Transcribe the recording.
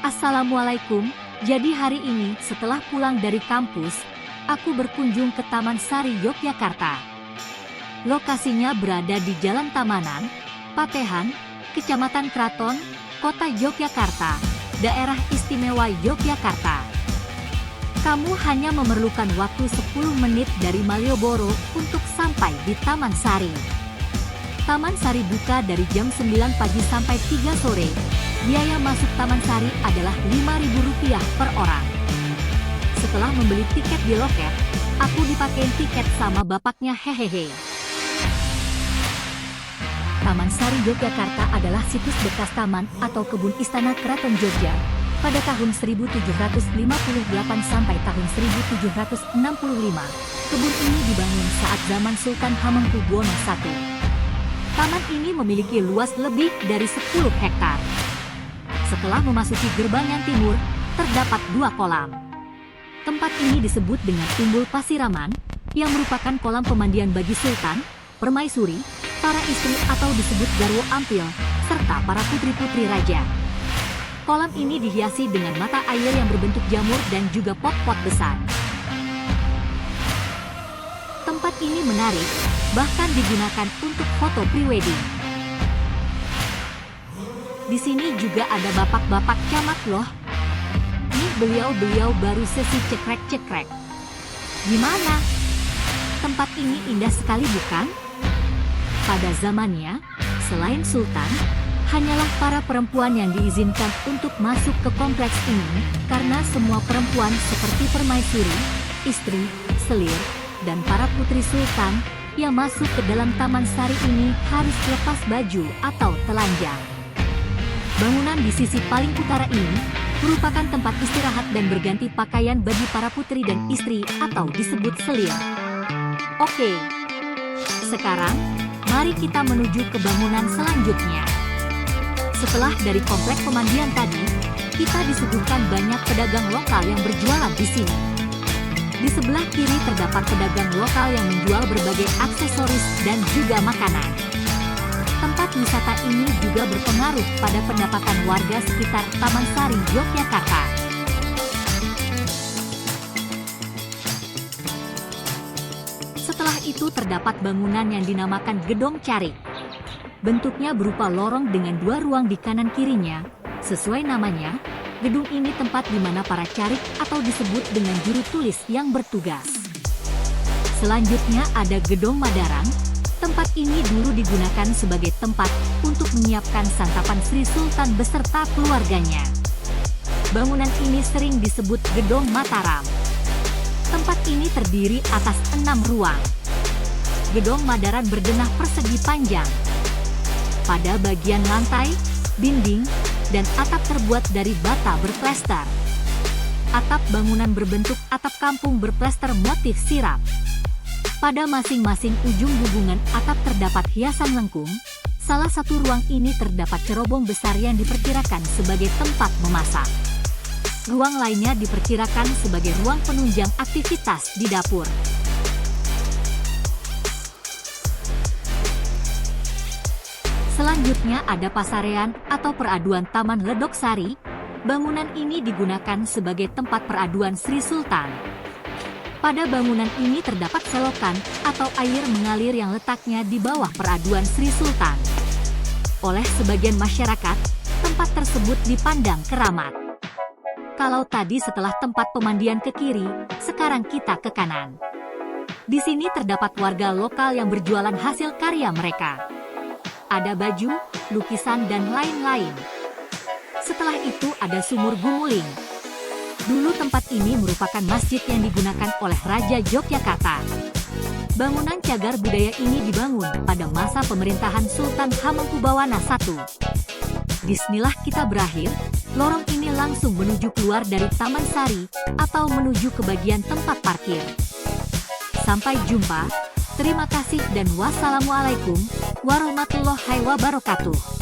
Assalamualaikum. Jadi hari ini setelah pulang dari kampus, aku berkunjung ke Taman Sari Yogyakarta. Lokasinya berada di Jalan Tamanan, Patehan, Kecamatan Kraton, Kota Yogyakarta, Daerah Istimewa Yogyakarta. Kamu hanya memerlukan waktu 10 menit dari Malioboro untuk sampai di Taman Sari. Taman Sari buka dari jam 9 pagi sampai 3 sore. Biaya masuk Taman Sari adalah Rp5.000 per orang. Setelah membeli tiket di loket, aku dipakein tiket sama bapaknya hehehe. Taman Sari Yogyakarta adalah situs bekas taman atau kebun istana Keraton Jogja pada tahun 1758 sampai tahun 1765. Kebun ini dibangun saat zaman Sultan Hamengkubuwono I. Taman ini memiliki luas lebih dari 10 hektar. Setelah memasuki gerbang yang timur, terdapat 2 kolam. Tempat ini disebut dengan Umbul Pasiraman, yang merupakan kolam pemandian bagi sultan, permaisuri, para istri atau disebut garwo ampil, serta para putri-putri raja. Kolam ini dihiasi dengan mata air yang berbentuk jamur dan juga pot-pot besar. Tempat ini menarik, bahkan digunakan untuk foto prewedding. Di sini juga ada bapak-bapak camat loh. Nih beliau baru sesi cekrek-cekrek. Gimana? Tempat ini indah sekali bukan? Pada zamannya, selain sultan, hanyalah para perempuan yang diizinkan untuk masuk ke kompleks ini karena semua perempuan seperti permaisuri, istri, selir, dan para putri sultan yang masuk ke dalam Taman Sari ini harus lepas baju atau telanjang. Bangunan di sisi paling utara ini merupakan tempat istirahat dan berganti pakaian bagi para putri dan istri atau disebut selir. Oke, sekarang mari kita menuju ke bangunan selanjutnya. Setelah dari kompleks pemandian tadi, kita disuguhkan banyak pedagang lokal yang berjualan di sini. Di sebelah kiri terdapat pedagang lokal yang menjual berbagai aksesoris dan juga makanan. Tempat wisata ini juga berpengaruh pada pendapatan warga sekitar Taman Sari Yogyakarta. Setelah itu terdapat bangunan yang dinamakan Gedong Carik. Bentuknya berupa lorong dengan 2 ruang di kanan kirinya. Sesuai namanya, gedung ini tempat di mana para carik atau disebut dengan juru tulis yang bertugas. Selanjutnya ada Gedong Madaran. Tempat ini dulu digunakan sebagai tempat untuk menyiapkan santapan Sri Sultan beserta keluarganya. Bangunan ini sering disebut Gedong Mataram. Tempat ini terdiri atas 6 ruang. Gedong Madaran berdenah persegi panjang. Pada bagian lantai, dinding, dan atap terbuat dari bata berplester. Atap bangunan berbentuk atap kampung berplester motif sirap. Pada masing-masing ujung hubungan atap terdapat hiasan lengkung. Salah satu ruang ini terdapat cerobong besar yang diperkirakan sebagai tempat memasak. Ruang lainnya diperkirakan sebagai ruang penunjang aktivitas di dapur. Selanjutnya ada pasarean atau peraduan Taman Ledok Sari. Bangunan ini digunakan sebagai tempat peraduan Sri Sultan. Pada bangunan ini terdapat selokan atau air mengalir yang letaknya di bawah peraduan Sri Sultan. Oleh sebagian masyarakat, tempat tersebut dipandang keramat. Kalau tadi setelah tempat pemandian ke kiri, sekarang kita ke kanan. Di sini terdapat warga lokal yang berjualan hasil karya mereka. Ada baju, lukisan, dan lain-lain. Setelah itu ada sumur Gumuling. Dulu tempat ini merupakan masjid yang digunakan oleh Raja Yogyakarta. Bangunan cagar budaya ini dibangun pada masa pemerintahan Sultan Hamengkubuwono I. Disinilah kita berakhir, lorong ini langsung menuju keluar dari Taman Sari atau menuju ke bagian tempat parkir. Sampai jumpa, terima kasih dan wassalamualaikum warahmatullahi wabarakatuh.